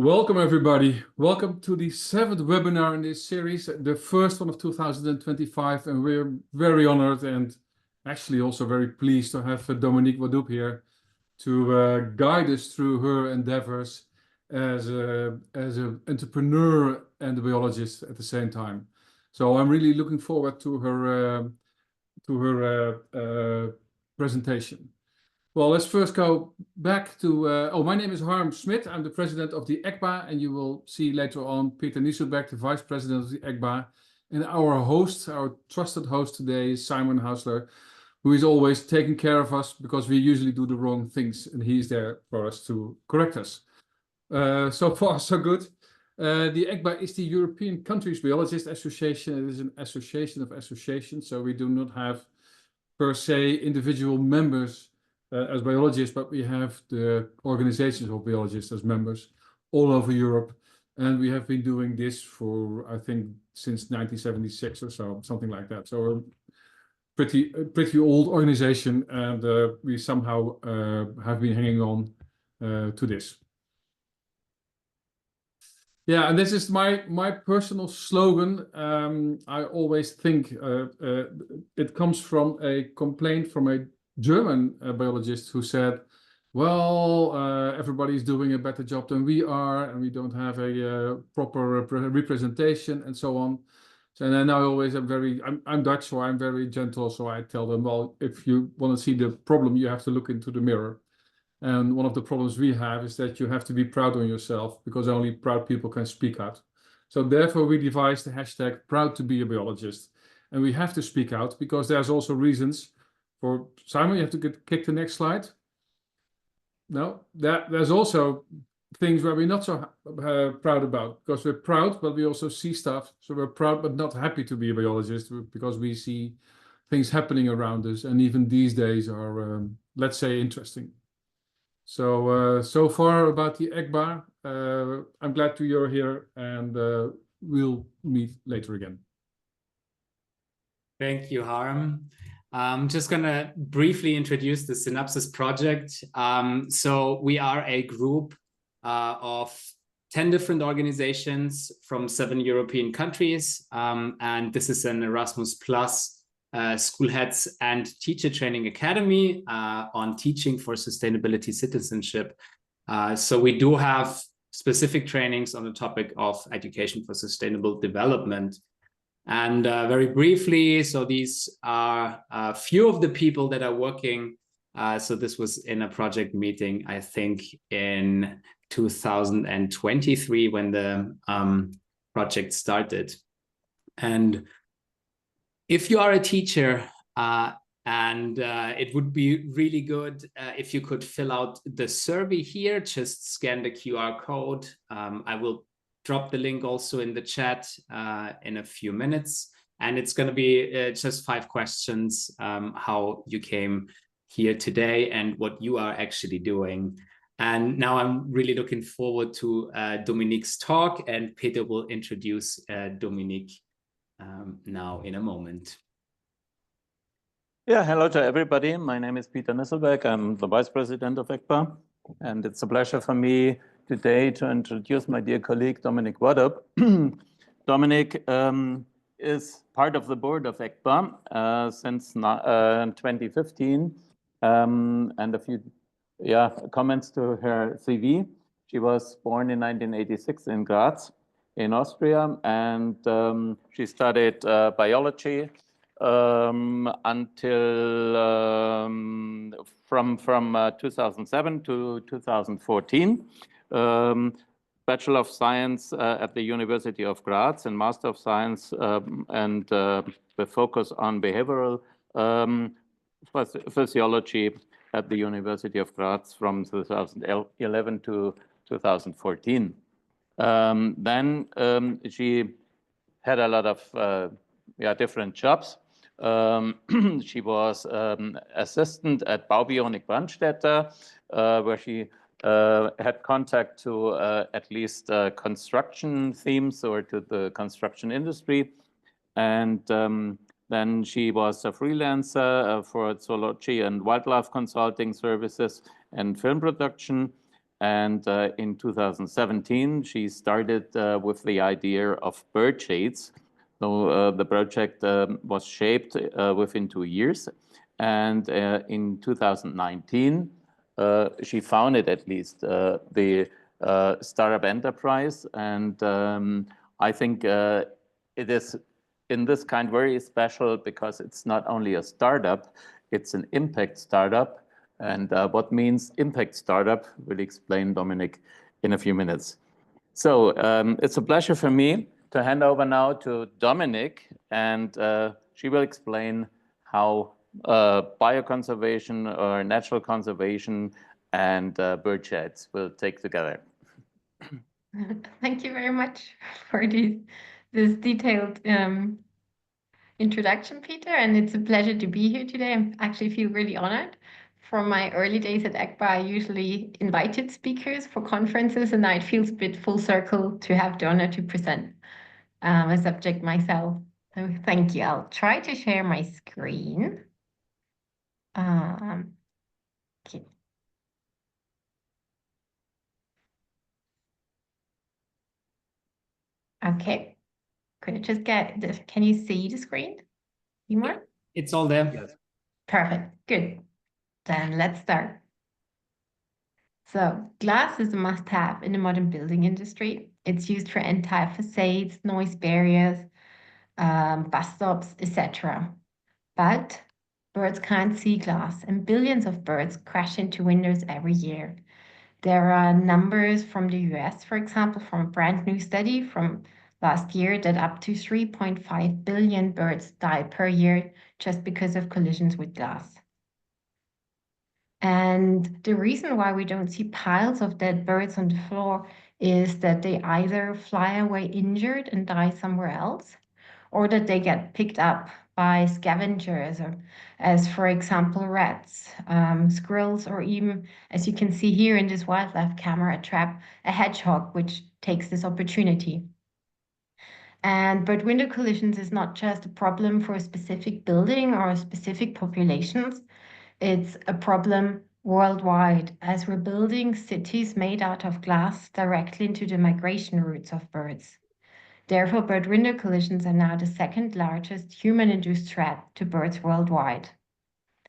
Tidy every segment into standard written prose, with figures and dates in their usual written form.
Welcome, everybody. Welcome to the 7th webinar in this series, the first one of 2025. And we're very honored and actually also very pleased to have Dominique Waddoup here to guide us through her endeavors as an entrepreneur and a biologist at the same time. So I'm really looking forward to her presentation. Well, let's first go back to, my name is Harm Smit. I'm the president of the ECBA, and you will see later on Peter Nieselbeck, the vice president of the ECBA. And our host, our trusted host today is Simon Hausler, who is always taking care of us because we usually do the wrong things, and he's there for us to correct us. So far, so good. The ECBA is the European Countries Biologist Association. It is an association of associations, so we do not have per se individual members as biologists, but we have the organizations of biologists as members all over Europe. And we have been doing this for, I think, since 1976 or so, something like that. So a pretty old organization, and we somehow have been hanging on to this. Yeah, and this is my personal slogan. I always think it comes from a complaint from a German biologist who said, well, everybody's doing a better job than we are, and we don't have a proper representation and so on. So, and then I always I'm Dutch, so I'm very gentle. So I tell them, well, if you want to see the problem, you have to look into the mirror. And one of the problems we have is that you have to be proud on yourself, because only proud people can speak out. So therefore, we devised the hashtag proud to be a biologist. And we have to speak out because there's also reasons for Simon. You have to kick the next slide. No, there's also things where we're not so proud about, because we're proud, but we also see stuff. So we're proud, but not happy to be a biologist because we see things happening around us. And even these days are, let's say, interesting. So, so far about the ECBA. I'm glad you're here, and we'll meet later again. Thank you, Harm. I'm just going to briefly introduce the Synopsis project. So we are a group of 10 different organizations from 7 European countries. And this is an Erasmus Plus school heads and teacher training academy on teaching for sustainability citizenship. So we do have specific trainings on the topic of education for sustainable development. And very briefly, so these are a few of the people that are working. So this was in a project meeting, I think, in 2023 when the project started. And if you are a teacher, and it would be really good if you could fill out the survey here, just scan the QR code. I will drop the link also in the chat in a few minutes. And it's going to be just 5 questions, how you came here today and what you are actually doing. And now I'm really looking forward to Dominique's talk, and Peter will introduce Dominique now in a moment. Yeah, hello to everybody. My name is Peter Nieselbeck. I'm the vice president of ECBA, and it's a pleasure for me today to introduce my dear colleague, Dominique Waddoup. Dominique is part of the board of ECBA since 2015, and a few comments to her CV. She was born in 1986 in Graz, in Austria, and she studied biology until from 2007 to 2014. Bachelor of Science at the University of Graz and Master of Science and with focus on behavioral physiology at the University of Graz from 2011 to 2014. Then she had a lot of different jobs. She was assistant at Baubionik Brandstätter, where she had contact to at least construction themes or to the construction industry. And then she was a freelancer for zoology and wildlife consulting services and film production. And in 2017, she started with the idea of BirdShades. So the project was shaped within 2 years. And in 2019, she founded at least the startup enterprise. And I think it is in this kind very special because it's not only a startup, it's an impact startup. And what means impact startup will explain Dominique in a few minutes. So it's a pleasure for me to hand over now to Dominique, and she will explain how bioconservation or natural conservation and BirdShades will take together. Thank you very much for this detailed introduction, Peter, and it's a pleasure to be here today. I actually feel really honored. From my early days at ECBA, I usually invited speakers for conferences, and now it feels a bit full circle to have the honor to present a subject myself. So thank you. I'll try to share my screen. Okay. Okay. Could I just get this? Can you see the screen? Timur? It's all there. Yes. Perfect. Good. Then let's start. So glass is a must-have in the modern building industry. It's used for entire facades, noise barriers, bus stops, etc. But birds can't see glass, and billions of birds crash into windows every year. There are numbers from the US, for example, from a brand new study from last year that up to 3.5 billion birds die per year just because of collisions with glass. And the reason why we don't see piles of dead birds on the floor is that they either fly away injured and die somewhere else, or that they get picked up by scavengers, or, as for example, rats, squirrels, or even, as you can see here in this wildlife camera trap, a hedgehog, which takes this opportunity. And bird window collisions is not just a problem for a specific building or specific populations. It's a problem worldwide, as we're building cities made out of glass directly into the migration routes of birds. Therefore, bird window collisions are now the second largest human-induced threat to birds worldwide.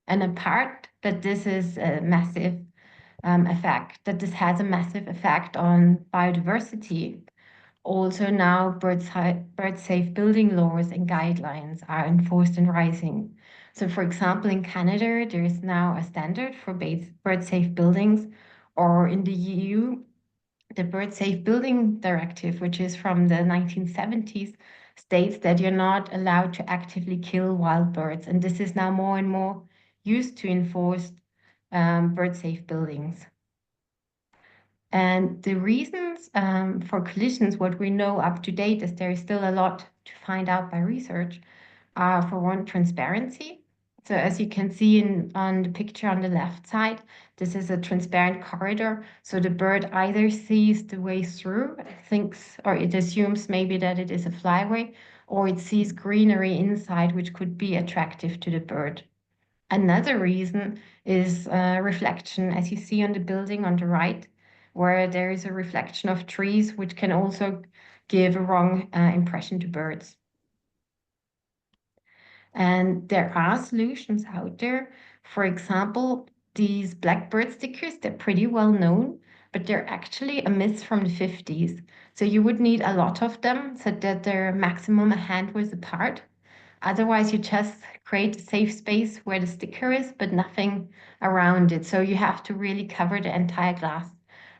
And apart that this is a massive this has a massive effect on biodiversity, also now bird-safe building laws and guidelines are enforced and rising. So for example, in Canada, there is now a standard for bird-safe buildings, or in the EU, the Bird Safe Building Directive, which is from the 1970s, states that you're not allowed to actively kill wild birds. And this is now more and more used to enforce bird-safe buildings. And the reasons for collisions, what we know up to date, is there is still a lot to find out by research, are for one, transparency. So as you can see on the picture on the left side, this is a transparent corridor. So the bird either sees the way through, thinks, or it assumes maybe that it is a flyway, or it sees greenery inside, which could be attractive to the bird. Another reason is reflection, as you see on the building on the right, where there is a reflection of trees, which can also give a wrong impression to birds. And there are solutions out there. For example, these blackbird stickers, they're pretty well known, but they're actually a myth from the 50s. So you would need a lot of them so that they're maximum a hand width apart. Otherwise, you just create a safe space where the sticker is, but nothing around it. So you have to really cover the entire glass.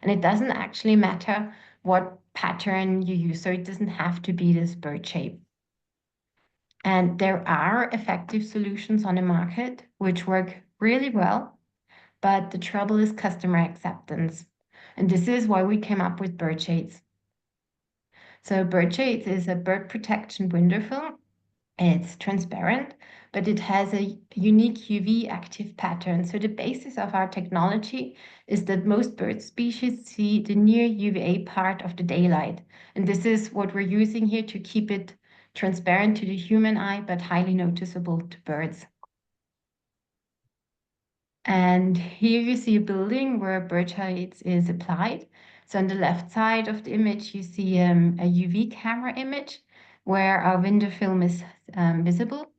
And it doesn't actually matter what pattern you use. So it doesn't have to be this bird shape. And there are effective solutions on the market which work really well, but the trouble is customer acceptance. And this is why we came up with BirdShades. So BirdShades is a bird protection window film. It's transparent, but it has a unique UV active pattern. So the basis of our technology is that most bird species see the near UVA part of the daylight. And this is what we're using here to keep it transparent to the human eye, but highly noticeable to birds. And here you see a building where BirdShades is applied. So on the left side of the image, you see a UV camera image where our window film is visible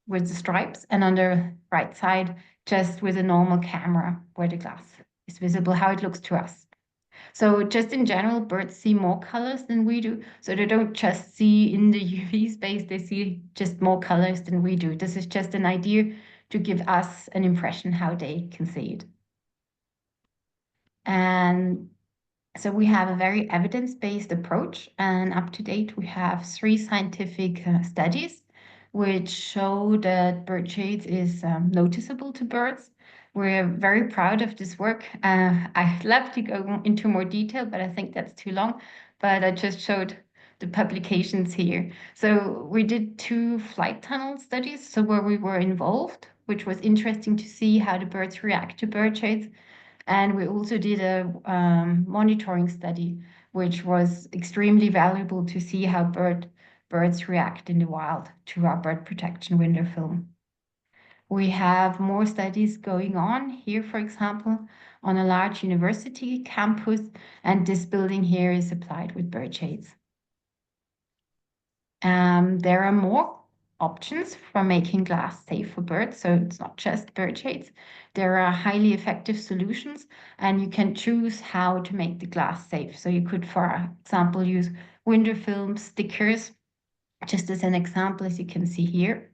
with the stripes, and on the right side, just with a normal camera where the glass is visible, how it looks to us. So just in general, birds see more colors than we do. So they don't just see in the UV space, they see just more colors than we do. This is just an idea to give us an impression how they can see it. And so we have a very evidence-based approach, and up to date, we have 3 scientific studies which show that BirdShades is noticeable to birds. We're very proud of this work. I'd love to go into more detail, but I think that's too long. But I just showed the publications here. So we did 2 flight tunnel studies, so where we were involved, which was interesting to see how the birds react to BirdShades. And we also did a monitoring study, which was extremely valuable to see how birds react in the wild to our bird protection window film. We have more studies going on here, for example, on a large university campus, and this building here is applied with BirdShades. There are more options for making glass safe for birds, so it's not just BirdShades. There are highly effective solutions, and you can choose how to make the glass safe. So you could, for example, use window film stickers, just as an example, as you can see here.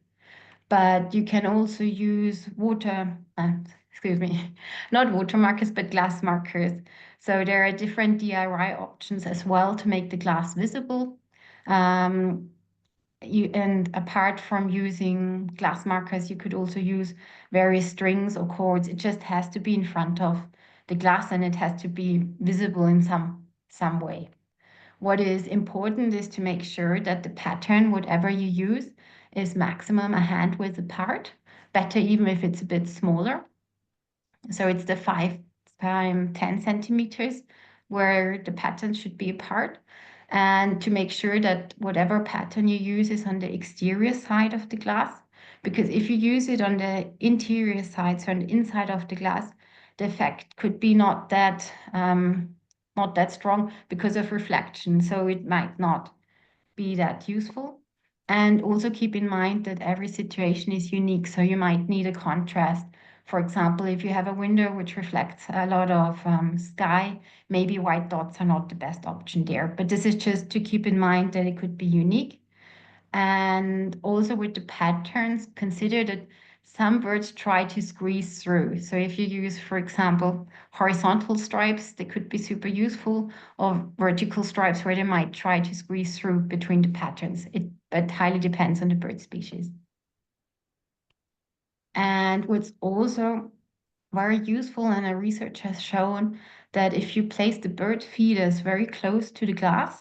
But you can also use not water markers, but glass markers. So there are different DIY options as well to make the glass visible. And apart from using glass markers, you could also use various strings or cords. It just has to be in front of the glass, and it has to be visible in some way. What is important is to make sure that the pattern, whatever you use, is maximum a hand width apart, better even if it's a bit smaller. So it's the 5 x 10 centimeters where the pattern should be apart. And to make sure that whatever pattern you use is on the exterior side of the glass, because if you use it on the interior side, so on the inside of the glass, the effect could be not that strong because of reflection, so it might not be that useful. And also keep in mind that every situation is unique, so you might need a contrast. For example, if you have a window which reflects a lot of sky, maybe white dots are not the best option there. But this is just to keep in mind that it could be unique. And also with the patterns, consider that some birds try to squeeze through. So if you use, for example, horizontal stripes, they could be super useful, or vertical stripes where they might try to squeeze through between the patterns. But highly depends on the bird species. And what's also very useful, and our research has shown that if you place the bird feeders very close to the glass,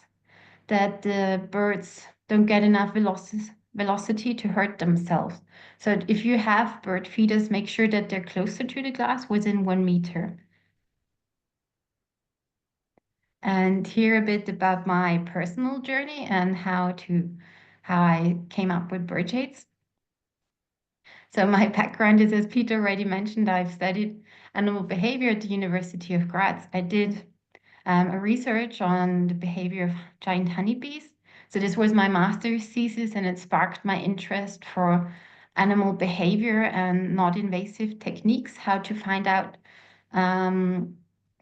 that the birds don't get enough velocity to hurt themselves. So if you have bird feeders, make sure that they're closer to the glass, within 1 meter. And here a bit about my personal journey and how I came up with BirdShades. So my background is, as Peter already mentioned, I've studied animal behavior at the University of Graz. I did a research on the behavior of giant honeybees. So this was my master's thesis, and it sparked my interest for animal behavior and not invasive techniques, how to find out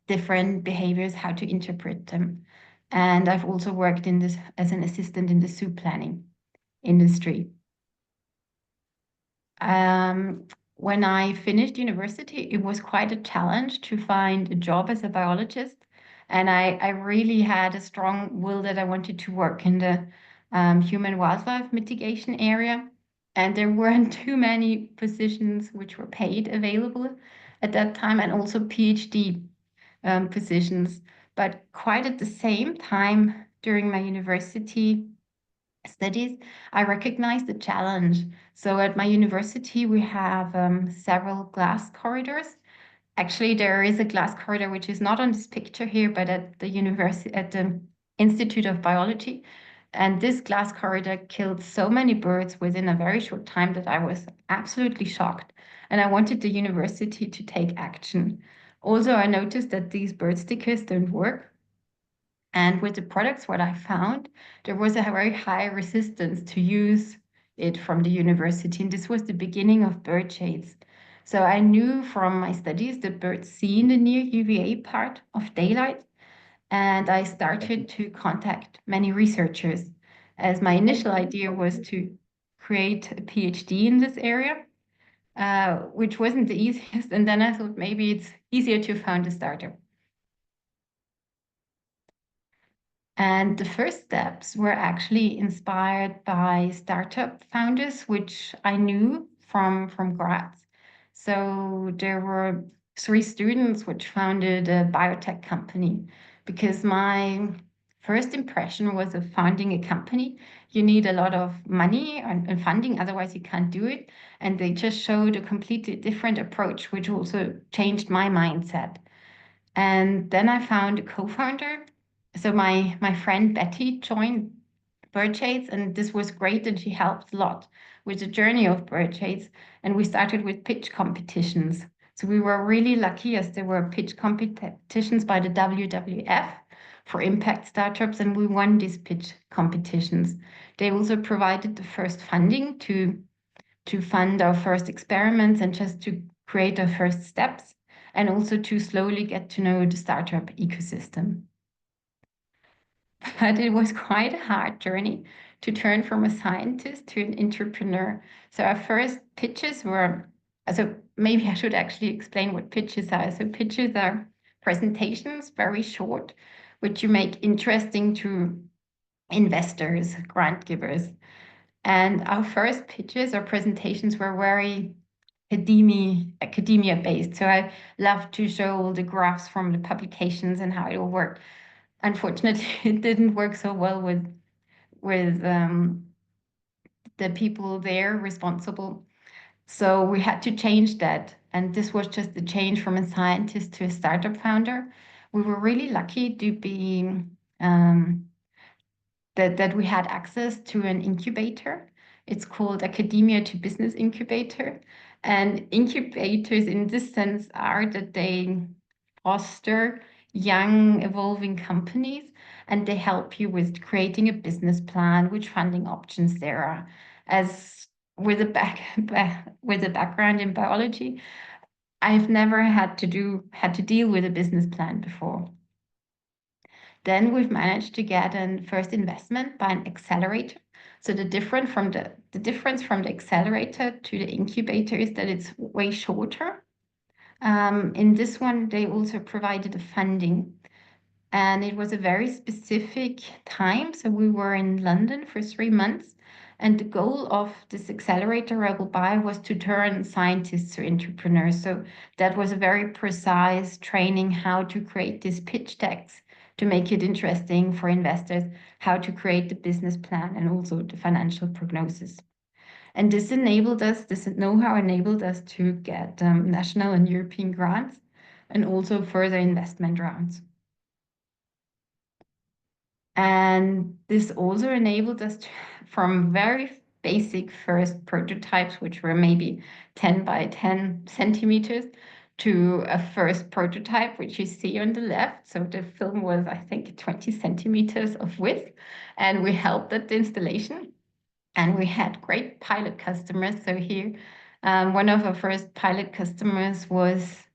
different behaviors, how to interpret them. And I've also worked in this as an assistant in the zoo planning industry. When I finished university, it was quite a challenge to find a job as a biologist. And I really had a strong will that I wanted to work in the human wildlife mitigation area. And there weren't too many positions which were paid available at that time, and also PhD positions. But quite at the same time, during my university studies, I recognized the challenge. So at my university, we have several glass corridors. Actually, there is a glass corridor which is not on this picture here, but at the university, at the Institute of Biology, And this glass corridor killed so many birds within a very short time that I was absolutely shocked. And I wanted the university to take action. Also, I noticed that these bird stickers don't work. And with the products, what I found, there was a very high resistance to use it from the university. And this was the beginning of BirdShades. So I knew from my studies that birds see in the near UVA part of daylight. And I started to contact many researchers, as my initial idea was to create a PhD in this area, which wasn't the easiest. And then I thought maybe it's easier to found a startup. And the first steps were actually inspired by startup founders, which I knew from Graz. So there were 3 students which founded a biotech company, because my first impression was of founding a company. You need a lot of money and funding, otherwise you can't do it. And they just showed a completely different approach, which also changed my mindset. And then I found a co-founder. So my friend Betty joined BirdShades, and this was great, and she helped a lot with the journey of BirdShades. And we started with pitch competitions. So we were really lucky, as there were pitch competitions by the WWF for impact startups, and we won these pitch competitions. They also provided the first funding to fund our first experiments and just to create our first steps, and also to slowly get to know the startup ecosystem. But it was quite a hard journey to turn from a scientist to an entrepreneur. So our first pitches were, so maybe I should actually explain what pitches are. So pitches are presentations, very short, which you make interesting to investors, grant givers. And our first pitches or presentations were very academia based. So I love to show all the graphs from the publications and how it all worked. Unfortunately, it didn't work so well with the people there responsible. So we had to change that. And this was just the change from a scientist to a startup founder. We were really lucky to be that we had access to an incubator. It's called Academia to Business Incubator. And incubators in this sense are that they foster young evolving companies, and they help you with creating a business plan, which funding options there are. As with a background in biology, I've never had to deal with a business plan before. Then we've managed to get a first investment by an accelerator. So the difference from the accelerator to the incubator is that it's way shorter. In this one, they also provided the funding, and it was a very specific time. So we were in London for 3 months, and the goal of this accelerator Rebel Bio was to turn scientists to entrepreneurs. So that was a very precise training, how to create these pitch decks to make it interesting for investors, how to create the business plan, and also the financial prognosis. And this know-how enabled us to get national and European grants, and also further investment rounds. And this also enabled us to, from very basic first prototypes, which were maybe 10 by 10 centimeters, to a first prototype, which you see on the left. So the film was, I think, 20 centimeters of width, and we helped at the installation. And we had great pilot customers. So here, one of our first pilot customers was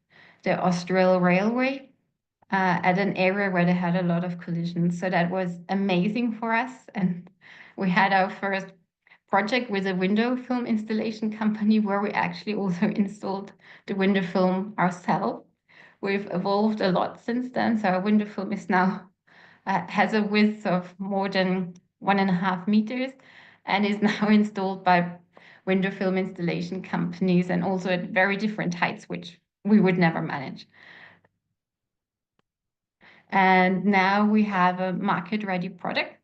the Austral Railway, at an area where they had a lot of collisions. So that was amazing for us. And we had our first project with a window film installation company, where we actually also installed the window film ourselves. We've evolved a lot since then. So our window film is now has a width of more than 1.5 meters, and is now installed by window film installation companies, and also at very different heights, which we would never manage. And now we have a market-ready product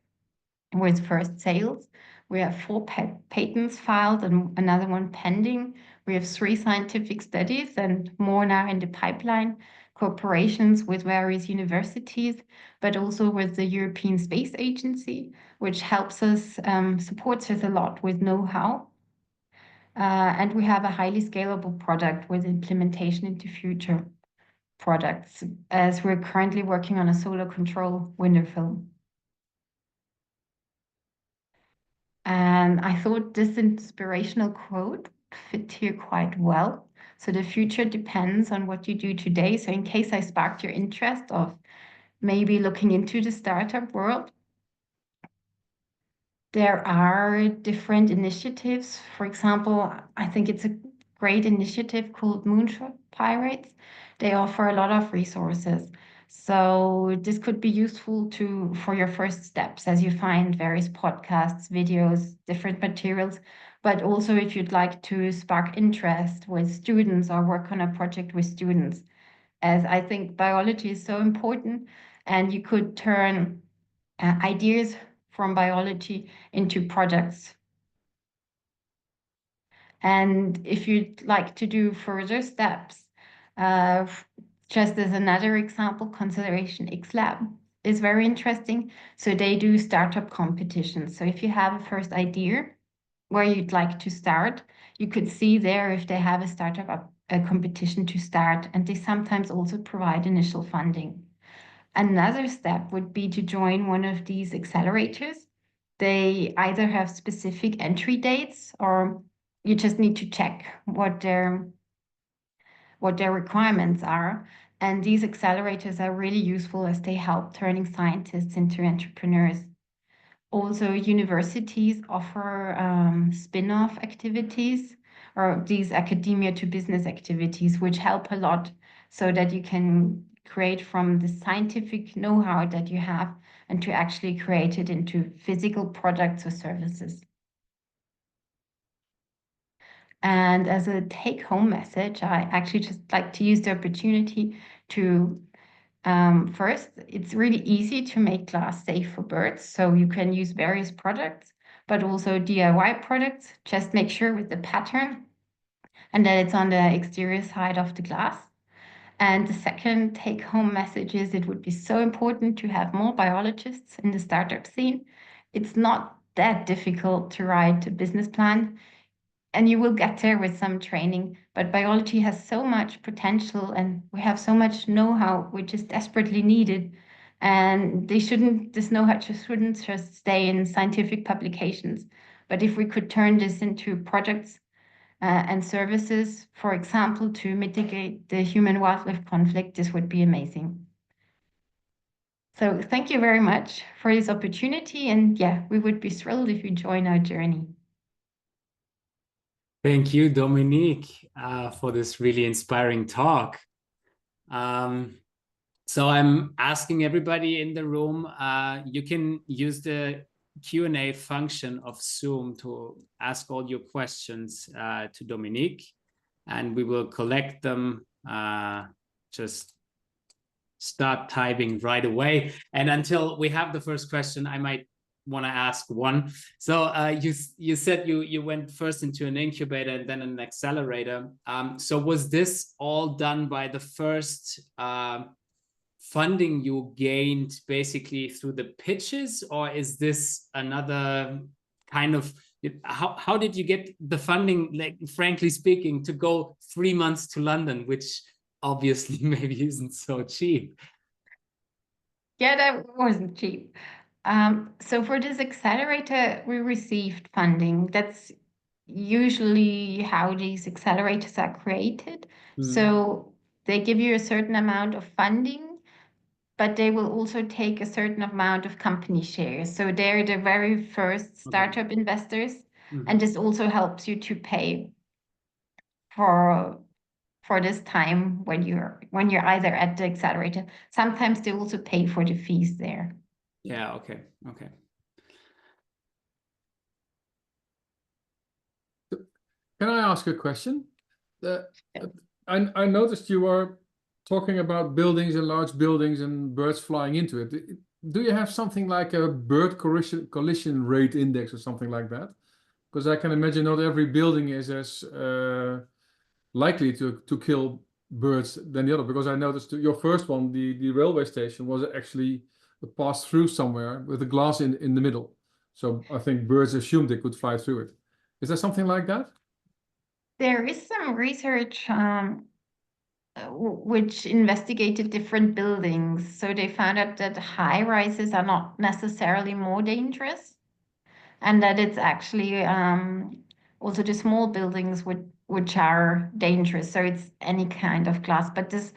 with first sales. We have 4 patents filed and another one pending. We have 3 scientific studies and more now in the pipeline, cooperations with various universities, but also with the European Space Agency, which helps us, supports us a lot with know-how. And we have a highly scalable product with implementation into future products, as we're currently working on a solar control window film. And I thought this inspirational quote fit here quite well. So the future depends on what you do today. So in case I sparked your interest of maybe looking into the startup world, there are different initiatives. For example, I think it's a great initiative called Moonshot Pirates. They offer a lot of resources. So this could be useful for your first steps as you find various podcasts, videos, different materials. But also if you'd like to spark interest with students or work on a project with students, as I think biology is so important, and you could turn ideas from biology into projects. And if you'd like to do further steps, just as another example, Consideration X Lab is very interesting. So they do startup competitions. So if you have a first idea where you'd like to start, you could see there if they have a startup a competition to start, and they sometimes also provide initial funding. Another step would be to join one of these accelerators. They either have specific entry dates, or you just need to check what their requirements are. And these accelerators are really useful as they help turning scientists into entrepreneurs. Also, universities offer spin-off activities, or these academia to business activities, which help a lot so that you can create from the scientific know-how that you have and to actually create it into physical products or services. And as a take-home message, I actually just like to use the opportunity to first, it's really easy to make glass safe for birds. So you can use various products, but also DIY products. Just make sure with the pattern and that it's on the exterior side of the glass. And the second take-home message is it would be so important to have more biologists in the startup scene. It's not that difficult to write a business plan, and you will get there with some training. But biology has so much potential, and we have so much know-how which is desperately needed. And this know-how shouldn't just stay in scientific publications. But if we could turn this into projects and services, for example, to mitigate the human-wildlife conflict, this would be amazing. So thank you very much for this opportunity. And yeah, we would be thrilled if you join our journey. Thank you, Dominique, for this really inspiring talk. So I'm asking everybody in the room, you can use the Q&A function of Zoom to ask all your questions to Dominique, and we will collect them. Just start typing right away. And until we have the first question, I might want to ask one. So you said you went first into an incubator and then an accelerator. So was this all done by the first funding you gained basically through the pitches, or is this another kind of, how did you get the funding, like frankly speaking, to go 3 months to London, which obviously maybe isn't so cheap? Yeah, that wasn't cheap. So for this accelerator, we received funding. That's usually how these accelerators are created. So they give you a certain amount of funding, but they will also take a certain amount of company shares. So they're the very first startup investors. And this also helps you to pay for this time when you're either at the accelerator. Sometimes they also pay for the fees there. Yeah, okay. Can I ask a question? I noticed you were talking about buildings and large buildings and birds flying into it. Do you have something like a bird collision rate index or something like that? Because I can imagine not every building is as likely to kill birds than the other, because I noticed your first one, the railway station, was actually passed through somewhere with a glass in the middle. So I think birds assumed they could fly through it. Is there something like that? There is some research which investigated different buildings. So they found out that high rises are not necessarily more dangerous, and that it's actually also the small buildings which are dangerous. So it's any kind of glass, but this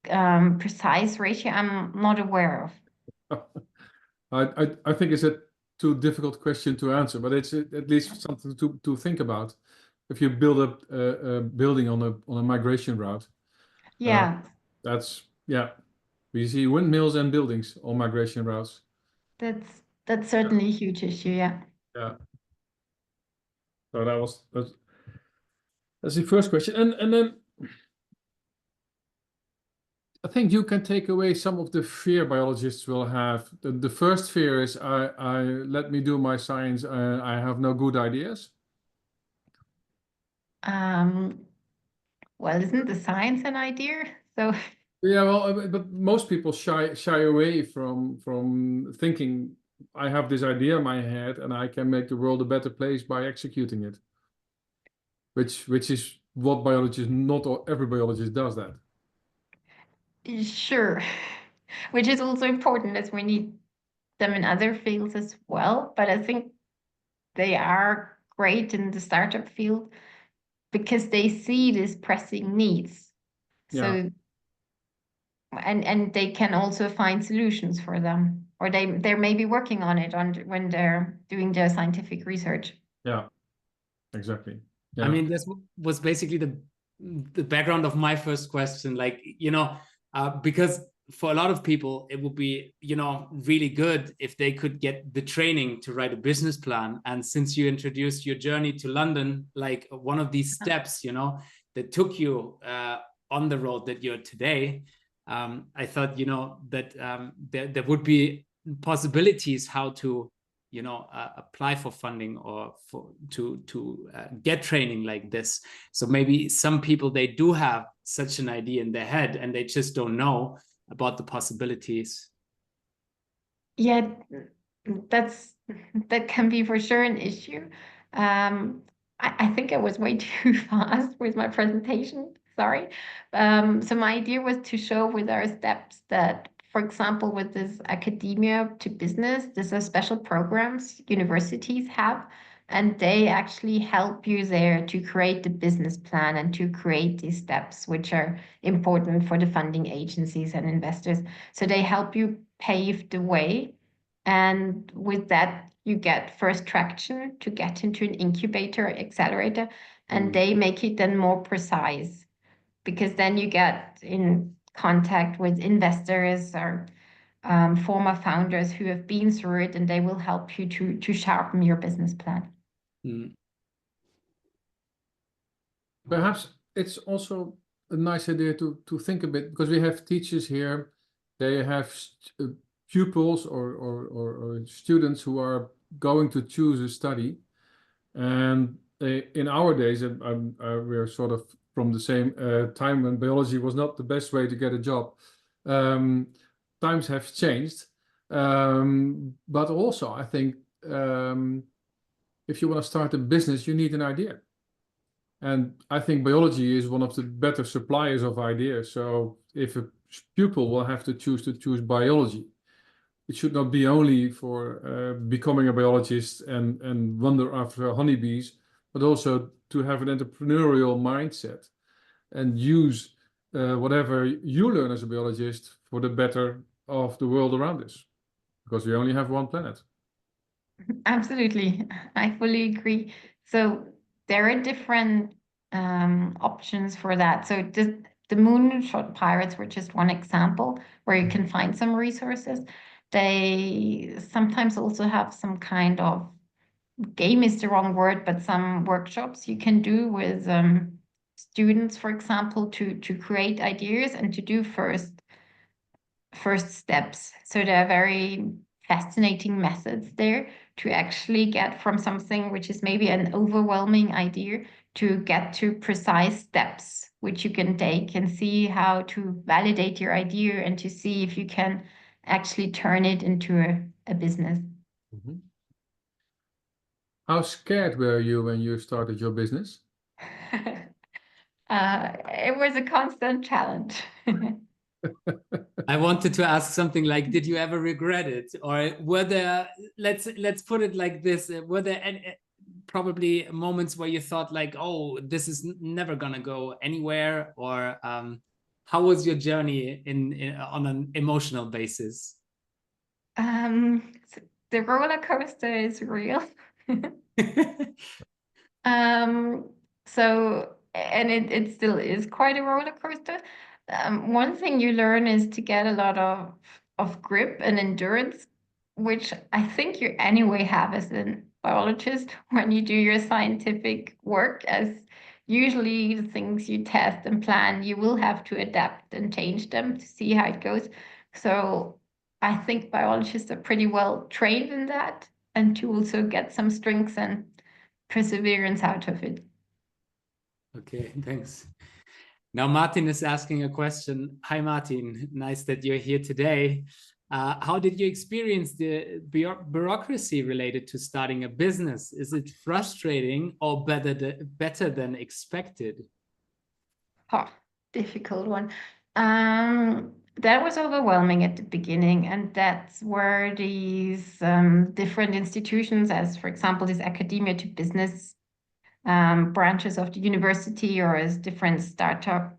precise ratio I'm not aware of. I think it's a too difficult question to answer, but it's at least something to think about. If you build a building on a migration route, Yeah, we see windmills and buildings on migration routes. that's certainly a huge issue. Yeah. Yeah. So that's the first question, and then I think you can take away some of the fear biologists will have. The first fear is I let me do my science. I have no good ideas. Well, isn't the science an idea? So Yeah, well, but most people shy away from thinking I have this idea in my head and I can make the world a better place by executing it. Which is what biologists, not every biologist does that. sure, which is also important as we need them in other fields as well. But I think they are great in the startup field because they see these pressing needs. Yeah. So and they can also find solutions for them, or they're maybe working on it when they're doing their scientific research. Yeah, exactly. I Yeah. mean, this was basically the background of my first question. Like, because for a lot of people, it would be, really good if they could get the training to write a business plan. And since you introduced your journey to London, like one of these steps, that took you on the road that you're today, I thought, that there would be possibilities how to, apply for funding or to get training like this. So maybe some people, they do have such an idea in their head and they just don't know about the possibilities. Yeah, that can be for sure an issue. I think I was way too fast with my presentation. Sorry. So my idea was to show with our steps that, for example, with this academia to business, these are special programs universities have, and they actually help you there to create the business plan and to create these steps, which are important for the funding agencies and investors. So they help you pave the way. And with that, you get first traction to get into an incubator, accelerator, and they make it then more precise because then you get in contact with investors or former founders who have been through it, and they will help you to sharpen your business plan. Perhaps it's also a nice idea to think a bit, because we have teachers here, they have pupils or students who are going to choose a study, and in our days, we're sort of from the same time when biology was not the best way to get a job. Times have changed, but also I think if you want to start a business, you need an idea. And I think biology is one of the better suppliers of ideas. So if a pupil will have to choose biology, it should not be only for becoming a biologist and wander after honeybees, but also to have an entrepreneurial mindset and use whatever you learn as a biologist for the better of the world around us, because we only have one planet. Absolutely, I fully agree. So there are different options for that. So the Moonshot Pirates were just one example where you can find some resources. They sometimes also have some kind of game is the wrong word, but some workshops you can do with students, for example, to create ideas and to do first steps. So there are very fascinating methods there to actually get from something which is maybe an overwhelming idea to get to precise steps which you can take and see how to validate your idea and to see if you can actually turn it into a business. Mhm. How scared were you when you started your business? It was a constant challenge. I wanted to ask something like, did you ever regret it? Or were there, let's put it like this, were there any, probably moments where you thought like, oh, this is never gonna go anywhere? Or how was your journey on an emotional basis? So the roller coaster is real. So, and it still is quite a roller coaster. One thing you learn is to get a lot of grip and endurance, which I think you anyway have as a biologist when you do your scientific work, as usually the things you test and plan, you will have to adapt and change them to see how it goes. So I think biologists are pretty well trained in that, and to also get some strengths and perseverance out of it. Okay, thanks. Now Martin is asking a question. Hi, Martin. Nice that you're here today. How did you experience the bureaucracy related to starting a business? Is it frustrating or better than expected? Oh, difficult one. That was overwhelming at the beginning, and that's where these different institutions, as for example, this academia to business branches of the university, or as different startup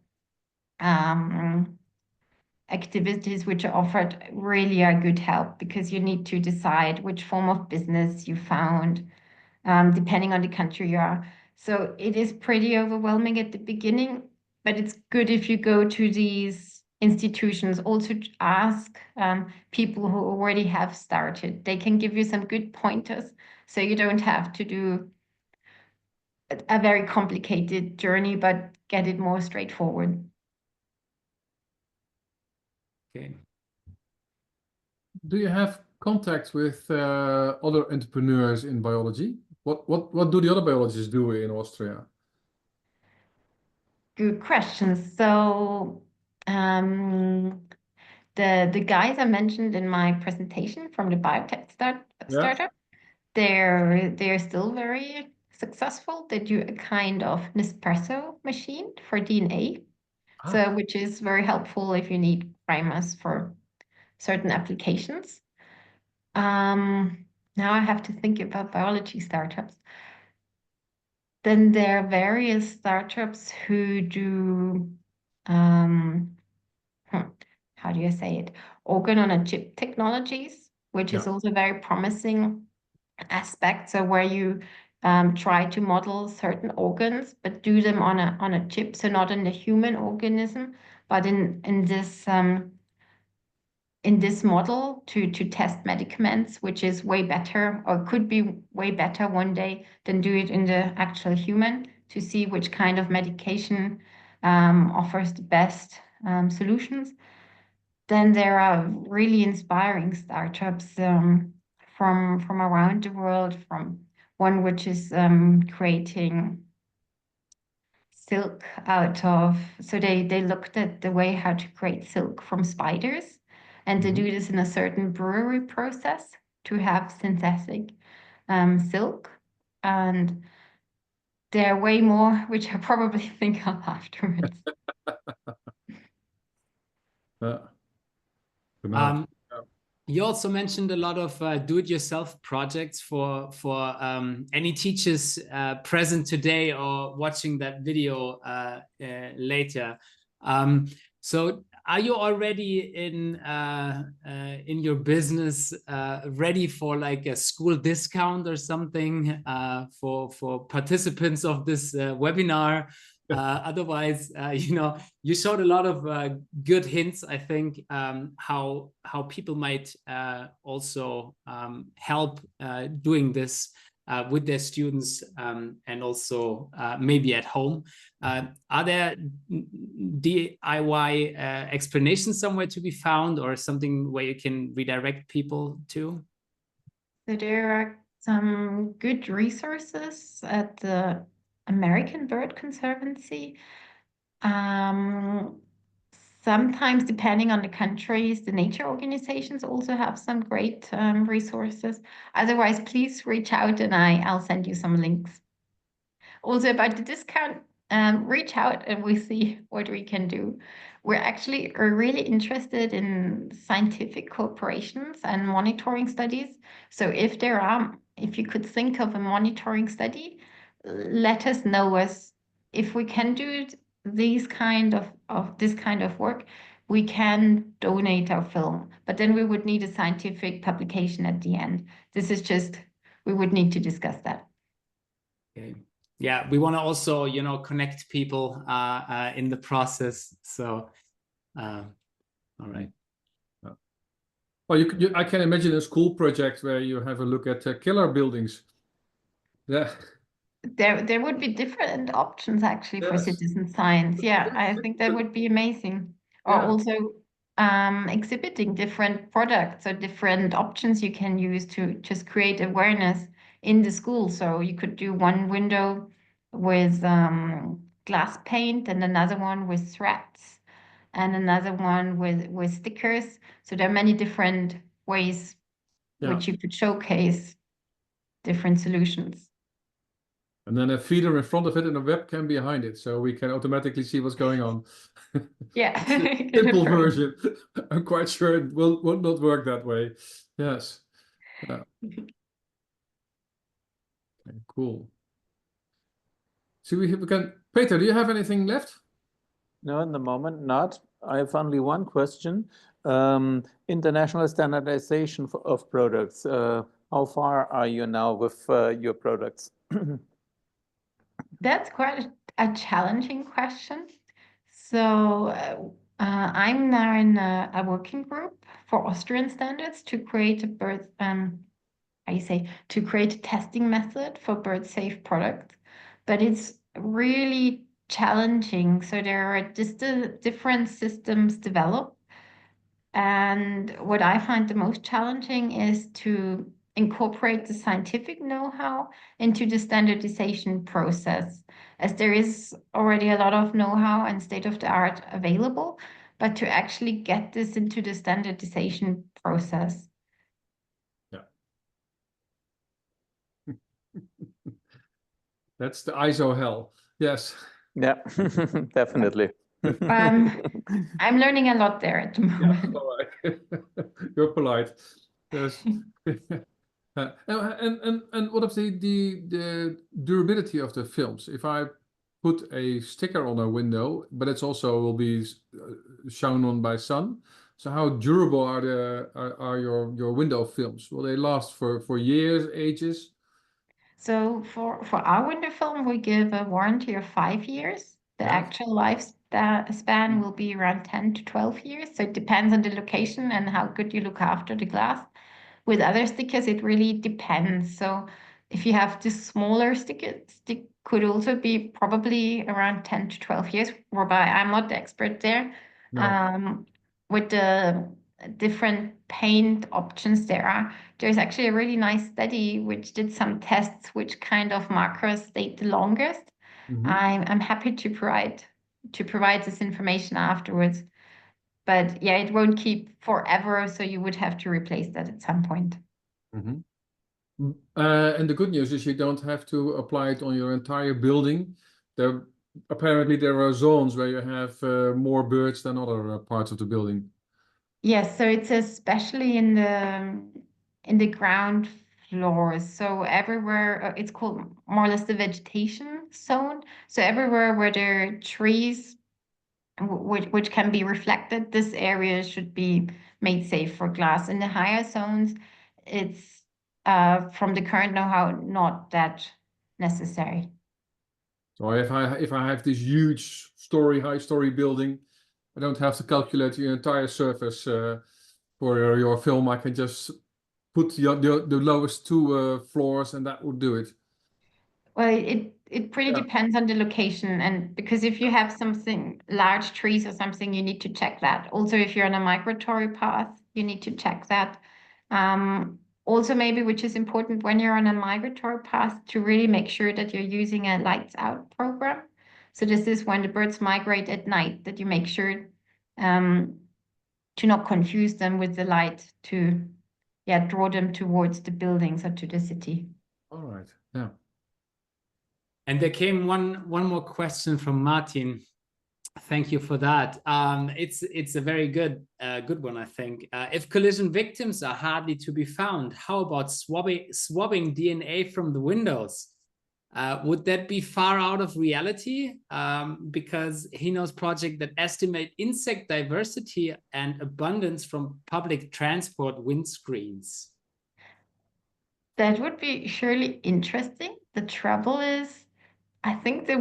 activities which are offered, really are good help, because you need to decide which form of business you found, depending on the country you are. So it is pretty overwhelming at the beginning, but it's good if you go to these institutions also to ask people who already have started. They can give you some good pointers, so you don't have to do a very complicated journey, but get it more straightforward. Okay. Do you have contact with other entrepreneurs in biology? What do the other biologists do in Austria? Good question. So the guys I mentioned in my presentation from the biotech startup, they're still very successful. They do a kind of Nespresso machine for DNA, so which is very helpful if you need primers for certain applications. Now I have to think about biology startups. Then there are various startups who do how do you say it? Organ on a chip technologies, which is also very promising aspect. So where you try to model certain organs, but do them on a chip, so not in the human organism, but in this model to test medicaments, which is way better, or could be way better one day than do it in the actual human, to see which kind of medication offers the best solutions. Then there are really inspiring startups from around the world, from one which is creating silk out of, so they looked at the way how to create silk from spiders, and they do this in a certain brewery process to have synthetic silk. And there are way more, which I probably think of afterwards. You also mentioned a lot of do-it-yourself projects for any teachers present today or watching that video later. So are you already in your business ready for like a school discount or something for participants of this webinar? Otherwise, you showed a lot of good hints, I think, how people might also help doing this with their students and also maybe at home. Are there DIY explanations somewhere to be found, or something where you can redirect people to? So there are some good resources at the American Bird Conservancy. Sometimes, depending on the countries, the nature organizations also have some great resources. Otherwise, please reach out and I'll send you some links. Also about the discount, reach out and we see what we can do. We're actually really interested in scientific cooperations and monitoring studies. So if you could think of a monitoring study, let us know if we can do this kind of work, we can donate our film, but then we would need a scientific publication at the end. We would need to discuss that. Okay. Yeah, we want to also, connect people in the process. So, all right. Well, I can imagine a school project where you have a look at killer buildings. Yeah. There would be different options actually for citizen science. Yeah, I think that would be amazing. Or also exhibiting different products or different options you can use to just create awareness in the school. So you could do one window with glass paint and another one with threads and another one with stickers. So there are many different ways which you could showcase different solutions. And then a feeder in front of it and a webcam behind it, so we can automatically see what's going on. Yeah. Simple version. I'm quite sure it will not work that way. Yes. Yeah. Okay, cool. So we can. Peter, do you have anything left? No, in the moment, not. I have only one question. International standardization of products. How far are you now with your products? That's quite a challenging question. So I'm now in a working group for Austrian standards to create to create a testing method for bird safe products. But it's really challenging. So there are just different systems developed. And what I find the most challenging is to incorporate the scientific know-how into the standardization process, as there is already a lot of know-how and state-of-the-art available, but to actually get this into the standardization process. Yeah. That's the ISO hell. Yes. Yeah, definitely. I'm learning a lot there at the moment. Yeah, all right. You're polite. Yes. And what of the durability of the films? If I put a sticker on a window, but it's also will be shown on by sun. So how durable are your window films? Will they last for years, ages? So for our window film, we give a warranty of 5 years. The actual lifespan will be around 10 to 12 years. So it depends on the location and how good you look after the glass. With other stickers, it really depends. So if you have this smaller stick could also be probably around 10 to 12 years, whereby I'm not the expert there. No. With the different paint options there's actually a really nice study which did some tests which kind of markers stayed the longest. I'm happy to provide this information afterwards. But yeah, it won't keep forever, so you would have to replace that at some point. And the good news is you don't have to apply it on your entire building. Apparently there are zones where you have more birds than other parts of the building. Yes, so it's especially in the ground floors. So everywhere, it's called more or less the vegetation zone. So everywhere where there are trees, which can be reflected, this area should be made safe for glass. In the higher zones, it's from the current know-how not that necessary. So if I have this huge high story building, I don't have to calculate the entire surface for your film. I can just put the lowest two floors and that would do it. Well, it pretty depends on the location, and because if you have something large trees or something, you need to check that. Also, if you're on a migratory path, you need to check that. Also, maybe which is important when you're on a migratory path to really make sure that you're using a lights out program. So this is when the birds migrate at night, that you make sure to not confuse them with the light, to draw them towards the buildings or to the city. All right. Yeah. And there came one more question from Martin. Thank you for that. It's a very good one, I think. If collision victims are hardly to be found, how about swabbing DNA from the windows? Would that be far out of reality? Because he knows projects that estimate insect diversity and abundance from public transport windscreens. That would be surely interesting. The trouble is, I think the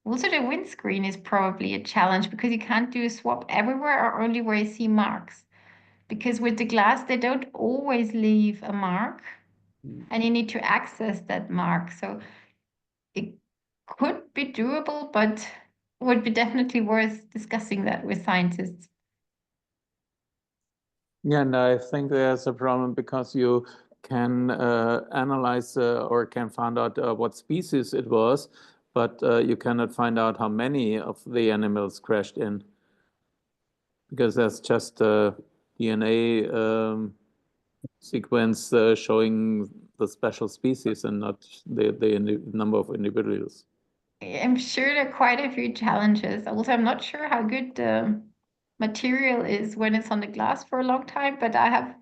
windscreen is probably a challenge, because you can't do a swab everywhere or only where you see marks. Because with the glass, they don't always leave a mark, and you need to access that mark. So it could be doable, but would be definitely worth discussing that with scientists. Yeah, and I think there's a problem because you can analyze or can find out what species it was, but you cannot find out how many of the animals crashed in, because there's just a DNA sequence showing the special species and not the number of individuals. I'm sure there are quite a few challenges. Also, I'm not sure how good the material is when it's on the glass for a long time, but I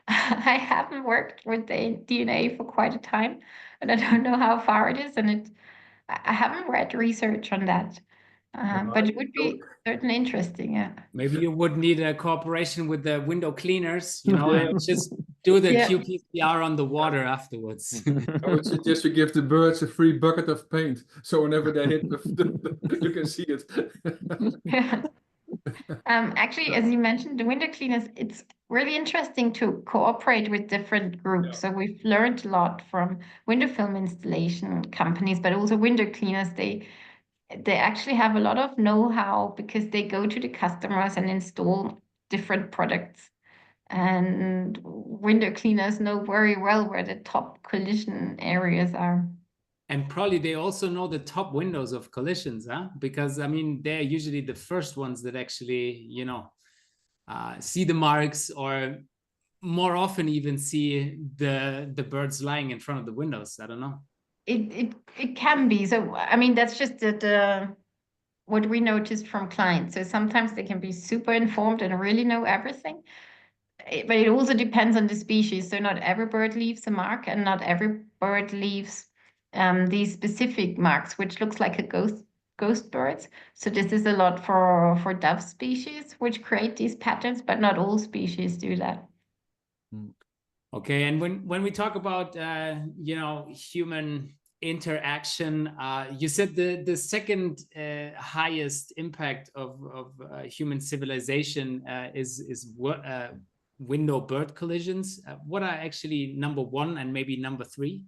haven't worked with the DNA for quite a time, and I don't know how far it is, and I haven't read research on that. But it would be certainly interesting, yeah. Maybe you would need a cooperation with the window cleaners, and just do the qPCR on the water afterwards. I would suggest you give the birds a free bucket of paint, so whenever they hit you can see it. Yeah. Actually, as you mentioned, the window cleaners, it's really interesting to cooperate with different groups. So we've learned a lot from window film installation companies, but also window cleaners. They actually have a lot of know-how, because they go to the customers and install different products. And window cleaners know very well where the top collision areas are. And probably they also know the top windows of collisions, huh? Because, I mean, they're usually the first ones that actually, see the marks, or more often even see the birds lying in front of the windows. I don't know. It can be. So, I mean, that's just what we noticed from clients. So sometimes they can be super informed and really know everything. But it also depends on the species. So not every bird leaves a mark, and not every bird leaves these specific marks, which looks like a ghost birds. So this is a lot for dove species, which create these patterns, but not all species do that. Okay, and when we talk about human interaction, you said the second highest impact of human civilization is window bird collisions. What are actually number one and maybe number three?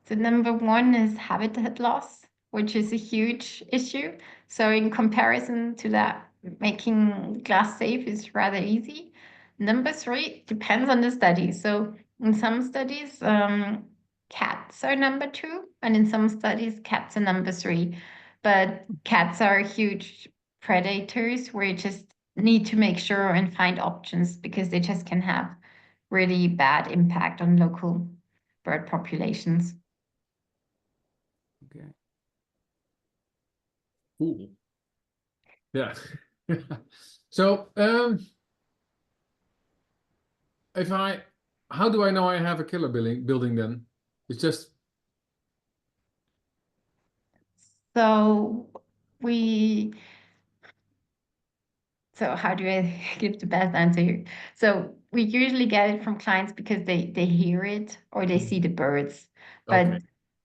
So number one is habitat loss, which is a huge issue. So in comparison to that, making glass safe is rather easy. Number three depends on the study. So in some studies, cats are number two, and in some studies, cats are number three. But cats are huge predators where you just need to make sure and find options, because they just can have really bad impact on local bird populations. Okay. Cool. Yeah. So, how do I know I have a killer building then? It's just. So how do I give the best answer here? So we usually get it from clients because they hear it or they see the birds. But Okay.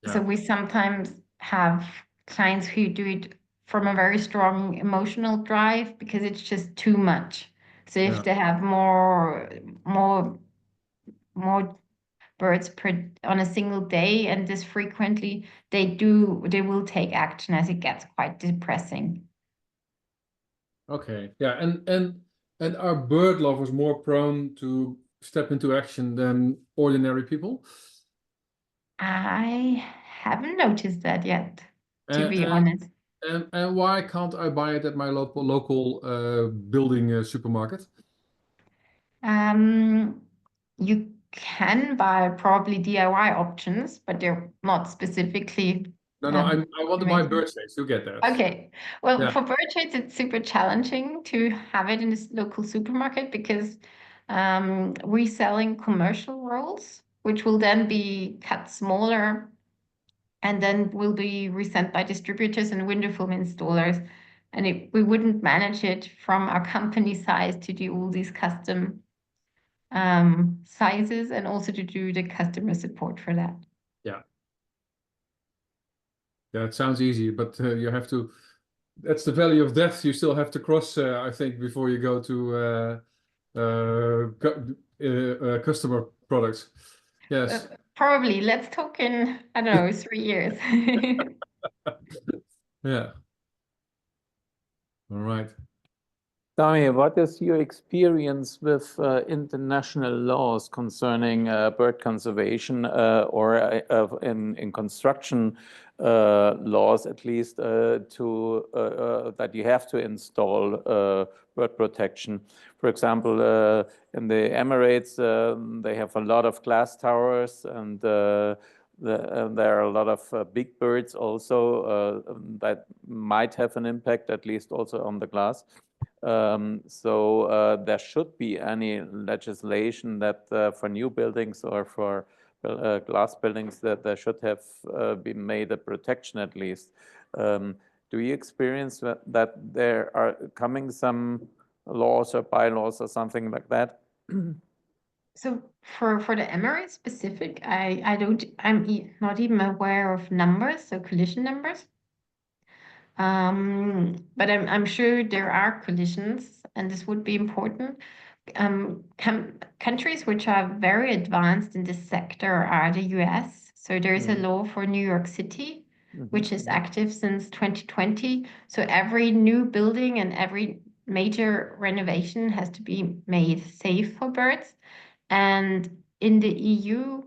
Yeah. so we sometimes have clients who do it from a very strong emotional drive, because it's just too much. So if they have more birds on a single day, and this frequently, they will take action, as it gets quite depressing. Okay. Yeah. And are bird lovers more prone to step into action than ordinary people? I haven't noticed that yet. to be And honest. and why can't I buy it at my local building supermarket? You can buy probably DIY options, but they're not specifically No, I want to buy amazing. BirdShades. You get that. Okay. Well, Yeah. for BirdShades, it's super challenging to have it in this local supermarket because we're selling commercial rolls, which will then be cut smaller and then will be resent by distributors and window film installers. And we wouldn't manage it from our company size to do all these custom sizes and also to do the customer support for that. Yeah. Yeah, it sounds easy, but you have to. That's the valley of death. You still have to cross, I think, before you go to customer products. Yes. Probably. Let's talk in, I don't know, 3 years. Yeah. All right. Tommy, what is your experience with international laws concerning bird conservation or in construction laws, at least, to that you have to install bird protection? For example, in the Emirates, they have a lot of glass towers, and there are a lot of big birds also that might have an impact, at least also on the glass. So there should be any legislation that for new buildings or for glass buildings that there should have been made a protection at least. Do you experience that there are coming some laws or bylaws or something like that? So for the Emirates specific, I'm not even aware of numbers, so collision numbers. But I'm sure there are collisions, and this would be important. Countries which are very advanced in this sector are the US. So there is a law for New York City, which is active since 2020. So every new building and every major renovation has to be made safe for birds. And in the EU,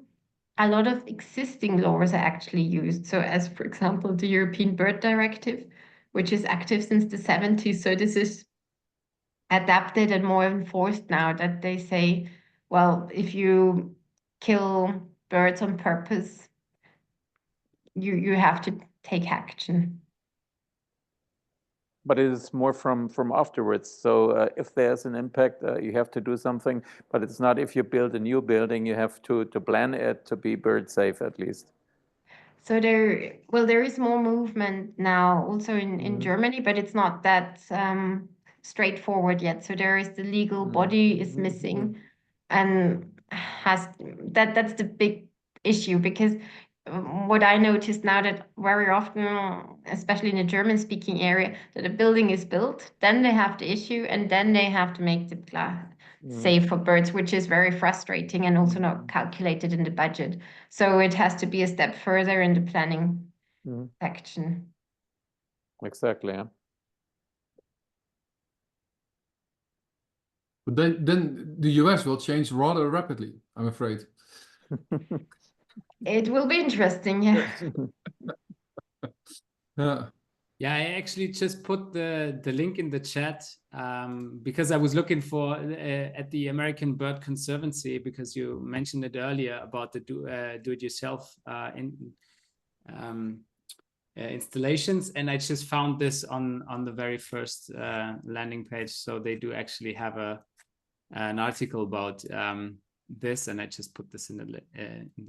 a lot of existing laws are actually used. So as, for example, the European Bird Directive, which is active since the 70s. So this is adapted and more enforced now, that they say, well, if you kill birds on purpose, you have to take action. But it is more from afterwards. So if there's an impact, you have to do something. But it's not if you build a new building, you have to plan it to be bird safe at least. So there is more movement now also in Germany, but it's not that straightforward yet. So there is the legal body is missing, and that's the big issue, because what I noticed now, that very often, especially in the German-speaking area, that a building is built, then they have to issue, and then they have to make the glass safe for birds, which is very frustrating and also not calculated in the budget. So it has to be a step further in the planning section. Exactly. Yeah. But then the US will change rather rapidly, I'm afraid. It will be interesting, yeah. Yeah. Yeah, I actually just put the link in the chat because I was looking for at the American Bird Conservancy, because you mentioned it earlier about the do-it-yourself installations, and I just found this on the very first landing page. So they do actually have an article about this, and I just put this in the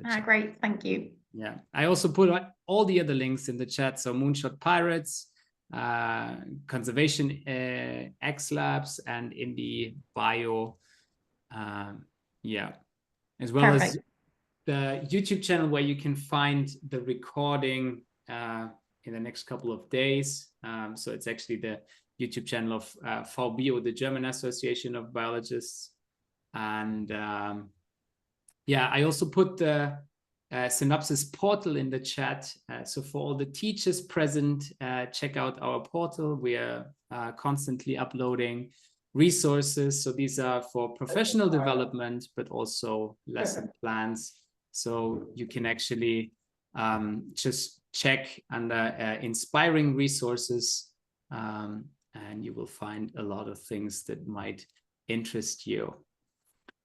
chat. Great, thank you. Yeah, I also put all the other links in the chat. So Moonshot Pirates, Conservation X Labs, and Indie Bio. Yeah, as well Perfect. as the YouTube channel where you can find the recording in the next couple of days. So it's actually the YouTube channel of VBio, the German Association of Biologists. And yeah, I also put the Synopsis portal in the chat. So for all the teachers present, check out our portal. We are constantly uploading resources. So these are for professional development, but also lesson plans. So you can actually just check under inspiring resources, and you will find a lot of things that might interest you.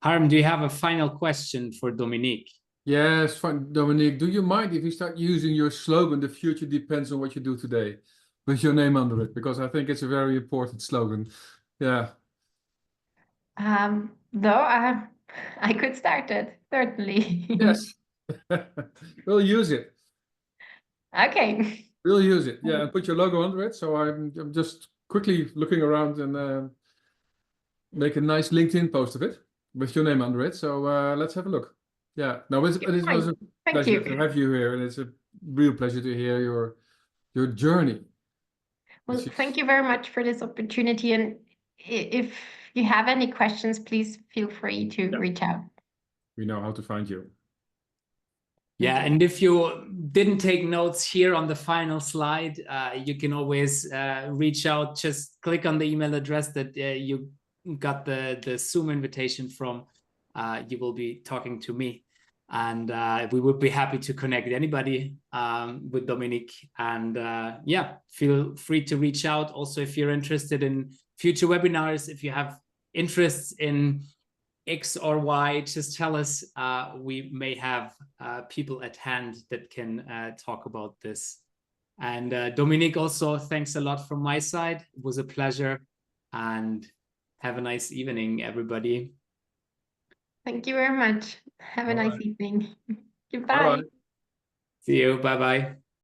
Harm, do you have a final question for Dominique? Yes, fine. Dominique, do you mind if you start using your slogan, "The future depends on what you do today," with your name under it? Because I think it's a very important slogan. Yeah. Though I could start it, certainly. Yes. We'll use it. Okay. We'll use it. Yeah, and put your logo under it. So I'm just quickly looking around and make a nice LinkedIn post of it with your name under it. So let's have a look. Yeah. No, it was a Thank pleasure you. to have you here, and it's a real pleasure to hear your journey. Well, thank you very much for this opportunity. And if you have any questions, please feel free to reach out. We know how to find you. Yeah, and if you didn't take notes here on the final slide, you can always reach out. Just click on the email address that you got the Zoom invitation from. You will be talking to me, and we would be happy to connect anybody with Dominique. And yeah, feel free to reach out. Also, if you're interested in future webinars, if you have interests in X or Y, just tell us. We may have people at hand that can talk about this. And Dominique, also, thanks a lot from my side. It was a pleasure, and have a nice evening, everybody. Thank you very much. Have a nice evening. Goodbye. Bye-bye. See you. Bye-bye.